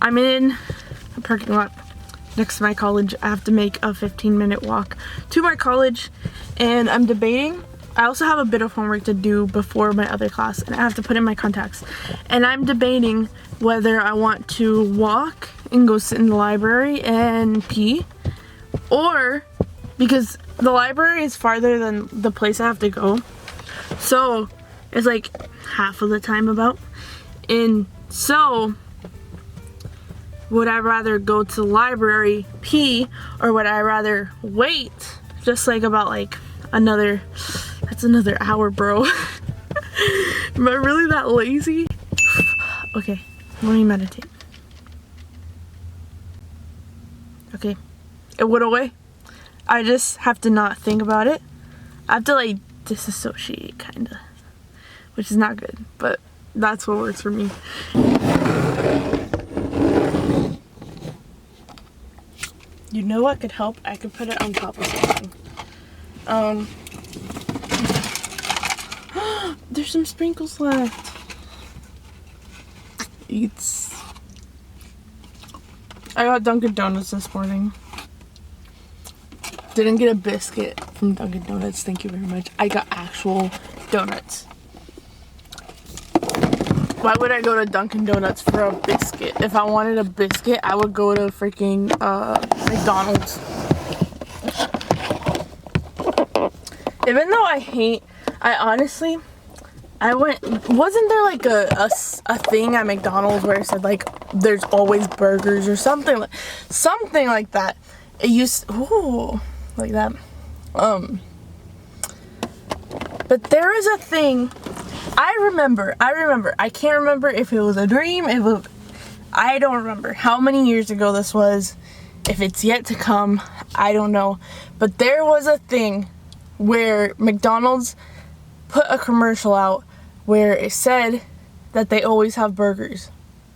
I'm in a parking lot next to my college. I have to make a 15-minute walk to my college, and I'm debating. I also have a bit of homework to do before my other class, and I have to put in my contacts. And I'm debating whether I want to walk and go sit in the library and pee, or because the library is farther than the place I have to go, so it's like half of the time about. And so would I rather go to the library, pee, or would I rather wait just like about like another, that's another hour, bro. Am I really that lazy? Okay, let me meditate. Okay, it went away. I just have to not think about it. I have to like disassociate kinda, which is not good, but that's what works for me. You know what could help? I could put it on top of something. There's some sprinkles left. Eats. I got Dunkin' Donuts this morning. Didn't get a biscuit from Dunkin' Donuts, thank you very much. I got actual donuts. Why would I go to Dunkin' Donuts for a biscuit? If I wanted a biscuit, I would go to freaking McDonald's. Even though wasn't there like a thing at McDonald's where it said like there's always burgers or something like that? It used, ooh, like that. But there is a thing. I remember. I can't remember if it was a dream. I don't remember how many years ago this was. If it's yet to come, I don't know. But there was a thing where McDonald's put a commercial out where it said that they always have burgers.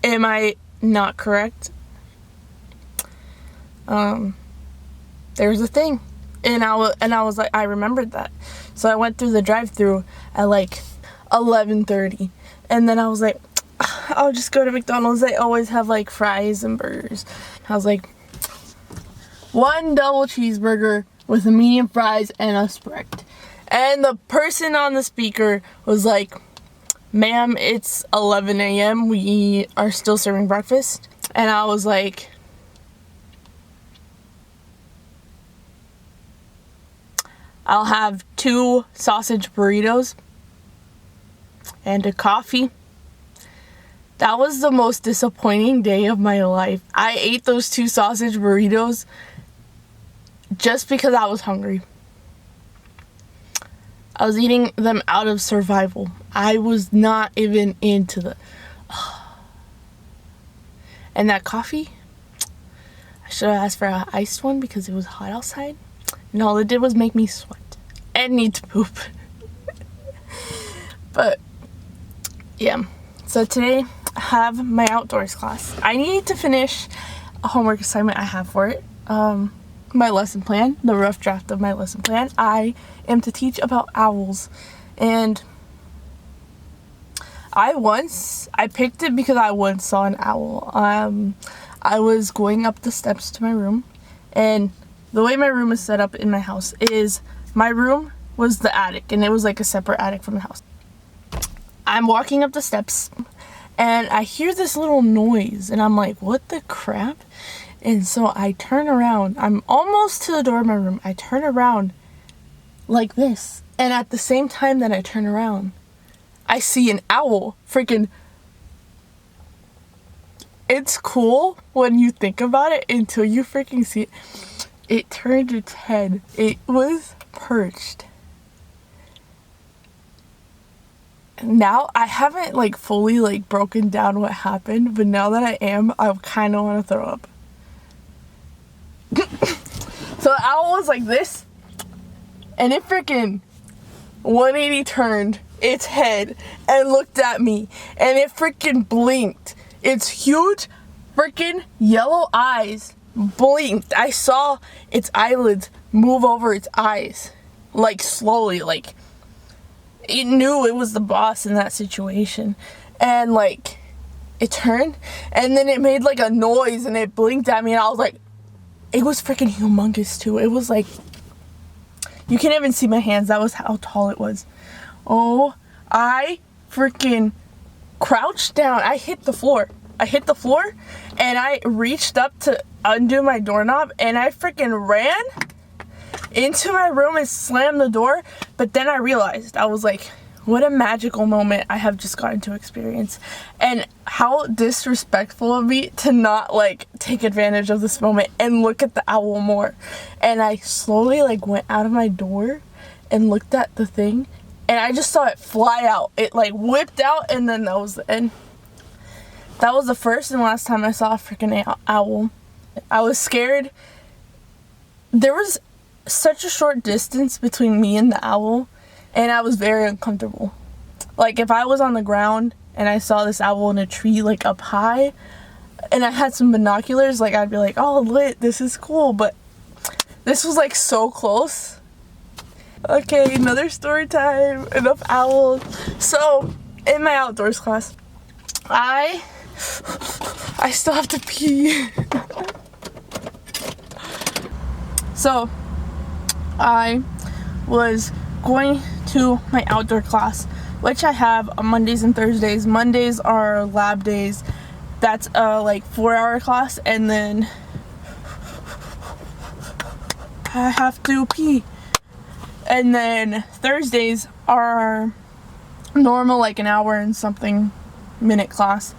Am I not correct? There's a thing. And I was like, I remembered that. So I went through the drive-thru at like 11:30, and then I was like, I'll just go to McDonald's. They always have like fries and burgers. I was like, 1 double cheeseburger with a medium fries and a Sprite. And the person on the speaker was like, ma'am, it's 11 a.m. We are still serving breakfast. And I was like, I'll have 2 sausage burritos and a coffee. That was the most disappointing day of my life. I ate those 2 sausage burritos just because I was hungry. I was eating them out of survival. I was not even into the... And that coffee, I should have asked for an iced one because it was hot outside. And all it did was make me sweat and need to poop. But yeah, so today I have my outdoors class. I need to finish a homework assignment I have for it. My lesson plan, the rough draft of my lesson plan. I am to teach about owls, and I picked it because I once saw an owl. I was going up the steps to my room, and the way my room is set up in my house is my room was the attic, and it was like a separate attic from the house. I'm walking up the steps, and I hear this little noise, and I'm like, what the crap? And so I turn around. I'm almost to the door of my room. I turn around like this, and at the same time that I turn around, I see an owl freaking... It's cool when you think about it until you freaking see it. It turned its head. It was perched. Now, I haven't like fully like broken down what happened, but now that I am, I kind of want to throw up. So the owl was like this, and it freaking 180 turned its head and looked at me, and it freaking blinked. Its huge freaking yellow eyes blinked. I saw its eyelids move over its eyes, like slowly, like it knew it was the boss in that situation. And like it turned, and then it made like a noise, and it blinked at me, and I was like, it was freaking humongous too. It was like, you can't even see my hands. That was how tall it was. Oh, I freaking crouched down. I hit the floor, and I reached up to undo my doorknob, and I freaking ran into my room and slammed the door. But then I realized, I was like, what a magical moment I have just gotten to experience, and how disrespectful of me to not like take advantage of this moment and look at the owl more. And I slowly like went out of my door and looked at the thing, and I just saw it fly out. It like whipped out, and then that was the end. That was the first and last time I saw a freaking owl. I was scared. There was such a short distance between me and the owl, and I was very uncomfortable. Like, if I was on the ground and I saw this owl in a tree like up high and I had some binoculars, like I'd be like, oh lit, this is cool. But this was like so close. Okay, another story time. Enough owls. So in my outdoors class, I still have to pee. So I was going to my outdoor class, which I have on Mondays and Thursdays. Mondays are lab days. That's a like 4-hour class, and then I have to pee. And then Thursdays are normal, like an hour and something minute class.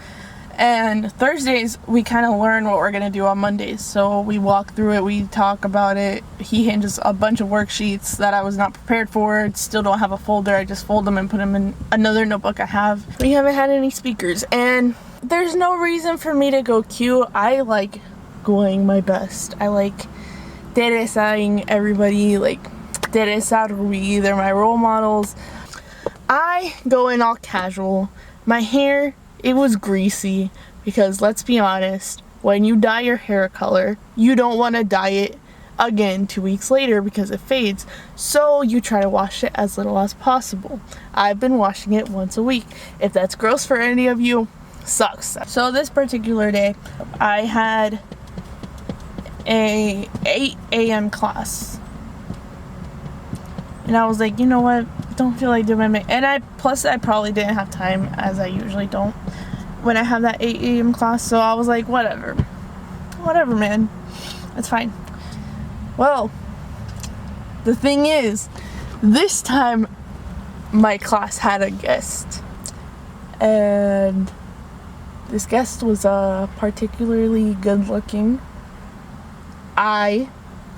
And Thursdays, we kind of learn what we're going to do on Mondays. So we walk through it, we talk about it. He hands us a bunch of worksheets that I was not prepared for. Still don't have a folder. I just fold them and put them in another notebook I have. We haven't had any speakers, and there's no reason for me to go cute. I like going my best. I like deresaing everybody, like Teresa, Rui, they're my role models. I go in all casual. My hair, it was greasy, because let's be honest, when you dye your hair color, you don't want to dye it again 2 weeks later because it fades. So you try to wash it as little as possible. I've been washing it once a week. If that's gross for any of you, sucks. So this particular day, I had a 8 a.m. class. And I was like, you know what? Don't feel like doing my makeup. And I probably didn't have time, as I usually don't, when I have that 8 a.m. class. So I was like, whatever, man, that's fine. Well, the thing is, this time my class had a guest, and this guest was particularly good looking. I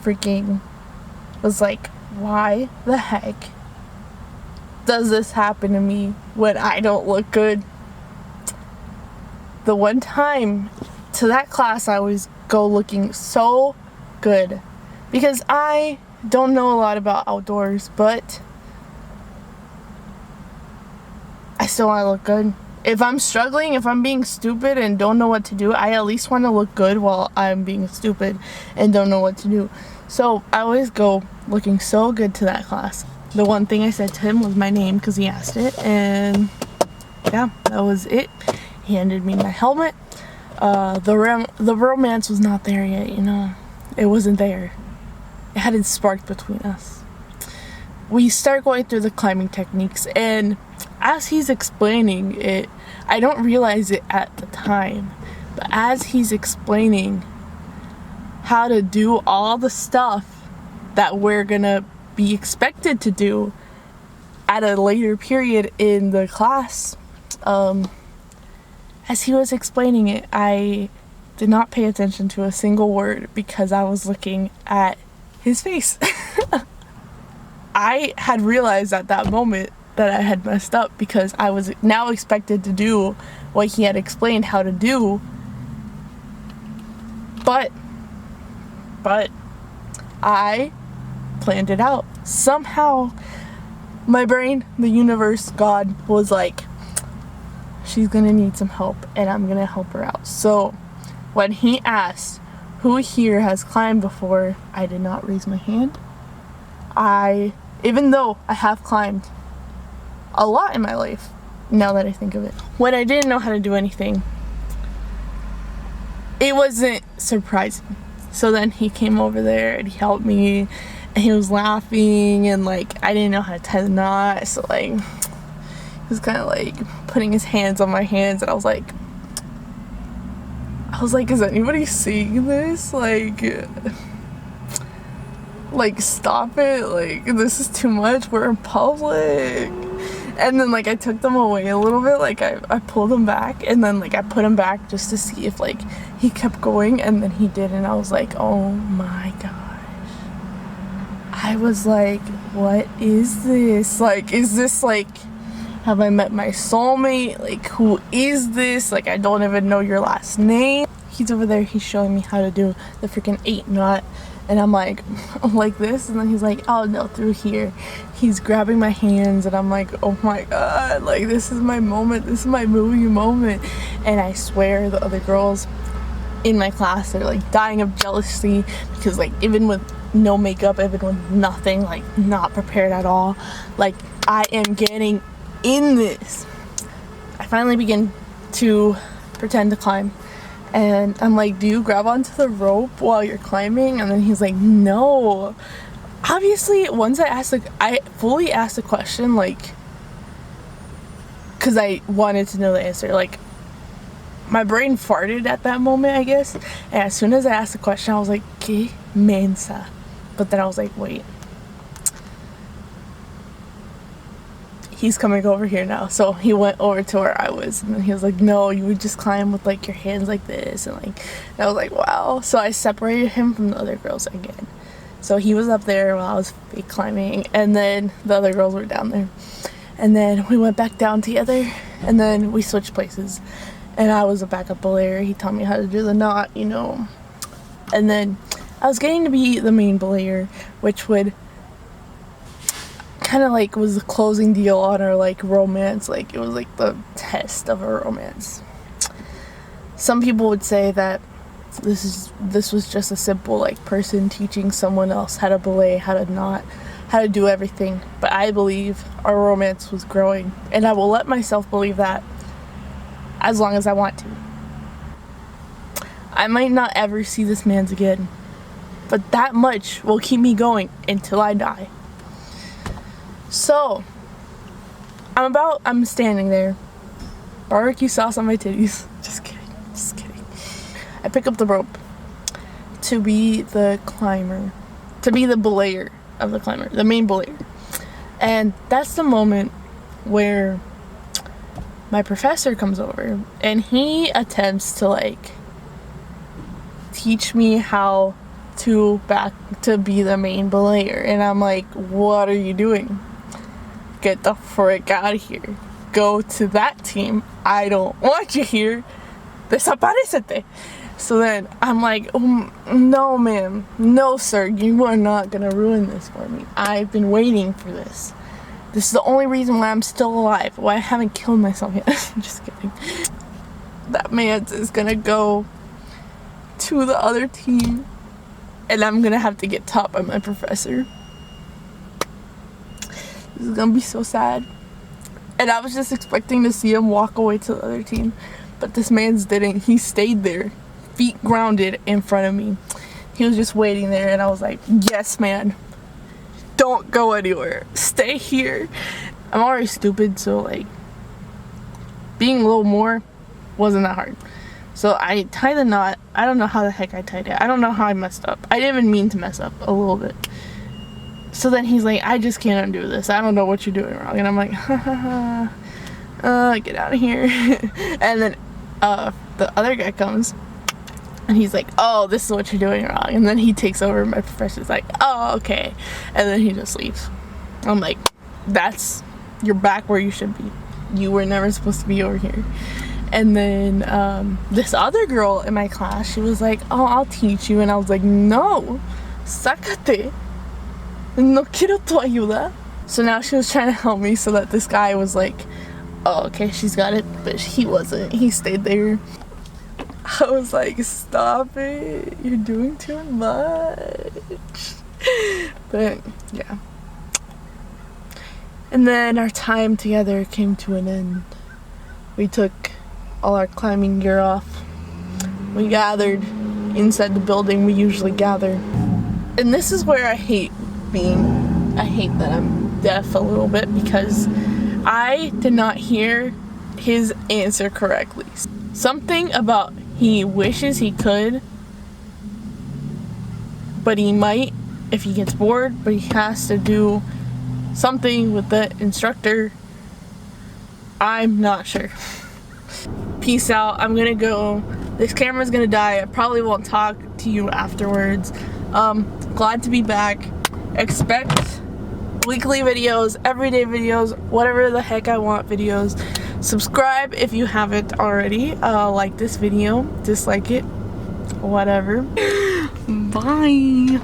freaking was like, why the heck does this happen to me when I don't look good? The one time to that class, I always go looking so good, because I don't know a lot about outdoors, but I still want to look good. If I'm struggling, if I'm being stupid and don't know what to do, I at least want to look good while I'm being stupid and don't know what to do. So I always go looking so good to that class. The one thing I said to him was my name, because he asked it, and yeah, that was it. He handed me my helmet. The romance was not there yet, you know. It wasn't there. It hadn't sparked between us. We start going through the climbing techniques, and as he's explaining it, I don't realize it at the time, but as he's explaining how to do all the stuff that we're gonna be expected to do at a later period in the class, as he was explaining it, I did not pay attention to a single word because I was looking at his face. I had realized at that moment that I had messed up, because I was now expected to do what he had explained how to do, but I planned it out. Somehow my brain, the universe, God was like, she's gonna need some help, and I'm gonna help her out. So when he asked who here has climbed before, I did not raise my hand. Even though I have climbed a lot in my life, now that I think of it. When I didn't know how to do anything, it wasn't surprising. So then he came over there and he helped me, and he was laughing, and like I didn't know how to tie the knot, so like he was kind of like putting his hands on my hands, and I was like, is anybody seeing this? Like stop it, like this is too much, we're in public. And then like I took them away a little bit, like I pulled them back, and then like I put him back just to see if like he kept going, and then he did, and I was like, oh my gosh. I was like, what is this? Like, is this like, have I met my soulmate? Like, who is this? Like, I don't even know your last name. He's over there, he's showing me how to do the freaking 8 knot. And I'm like this, and then he's like, oh no, through here. He's grabbing my hands, and I'm like, oh my god, like this is my moment, this is my movie moment. And I swear the other girls in my class are like dying of jealousy, because like even with no makeup, even with nothing, like not prepared at all, like I am getting in this. I finally begin to pretend to climb. And I'm like, do you grab onto the rope while you're climbing? And then he's like, no. Obviously, once I fully asked the question, like, because I wanted to know the answer. Like, my brain farted at that moment, I guess. And as soon as I asked the question, I was like, que mensa. But then I was like, wait. He's coming over here now. So he went over to where I was, and then he was like, no, you would just climb with like your hands like this, and like, and I was like, wow. So I separated him from the other girls again. So he was up there while I was fake climbing, and then the other girls were down there, and then we went back down together, and then we switched places, and I was a backup belayer. He taught me how to do the knot, you know, and then I was getting to be the main belayer, which would kind of like was the closing deal on our like romance. Like it was like the test of our romance. Some people would say that this was just a simple like person teaching someone else how to belay, how to knot, how to do everything. But I believe our romance was growing, and I will let myself believe that as long as I want to. I might not ever see this man again, but that much will keep me going until I die. So, I'm standing there, barbecue sauce on my titties, just kidding, I pick up the rope to be the climber, to be the belayer of the climber, the main belayer, and that's the moment where my professor comes over, and he attempts to like teach me how to be the main belayer, and I'm like, what are you doing? Get the frick out of here. Go to that team. I don't want you here. Desaparecete. So then I'm like, no ma'am, no sir, you are not gonna ruin this for me. I've been waiting for this. This is the only reason why I'm still alive, why I haven't killed myself yet. I'm just kidding. That man is gonna go to the other team, and I'm gonna have to get taught by my professor. This is gonna be so sad. And I was just expecting to see him walk away to the other team, but this man's didn't. He stayed there, feet grounded in front of me. He was just waiting there, and I was like, yes man, don't go anywhere, stay here. I'm already stupid, so like being a little more wasn't that hard. So I tied the knot. I don't know how the heck I tied it. I don't know how I messed up. I didn't even mean to mess up, a little bit. So then he's like, I just can't undo this. I don't know what you're doing wrong. And I'm like, get out of here. And then the other guy comes, and he's like, oh, this is what you're doing wrong. And then he takes over. My professor's like, oh, okay. And then he just leaves. I'm like, you're back where you should be. You were never supposed to be over here. And then this other girl in my class, she was like, oh, I'll teach you. And I was like, no, sácate. No quiero tu ayuda. So now she was trying to help me, so that this guy was like, oh, okay, she's got it. But he wasn't. He stayed there. I was like, stop it. You're doing too much. But, yeah. And then our time together came to an end. We took all our climbing gear off. we gathered inside the building we usually gather. And this is where I hate that I'm deaf a little bit, because I did not hear his answer correctly. Something about he wishes he could, but he might if he gets bored, but he has to do something with the instructor. I'm not sure. Peace out. I'm gonna go. This camera's gonna die. I probably won't talk to you afterwards. Glad to be back. Expect weekly videos, everyday videos, whatever the heck I want videos. Subscribe if you haven't already. Like this video, dislike it, whatever. Bye.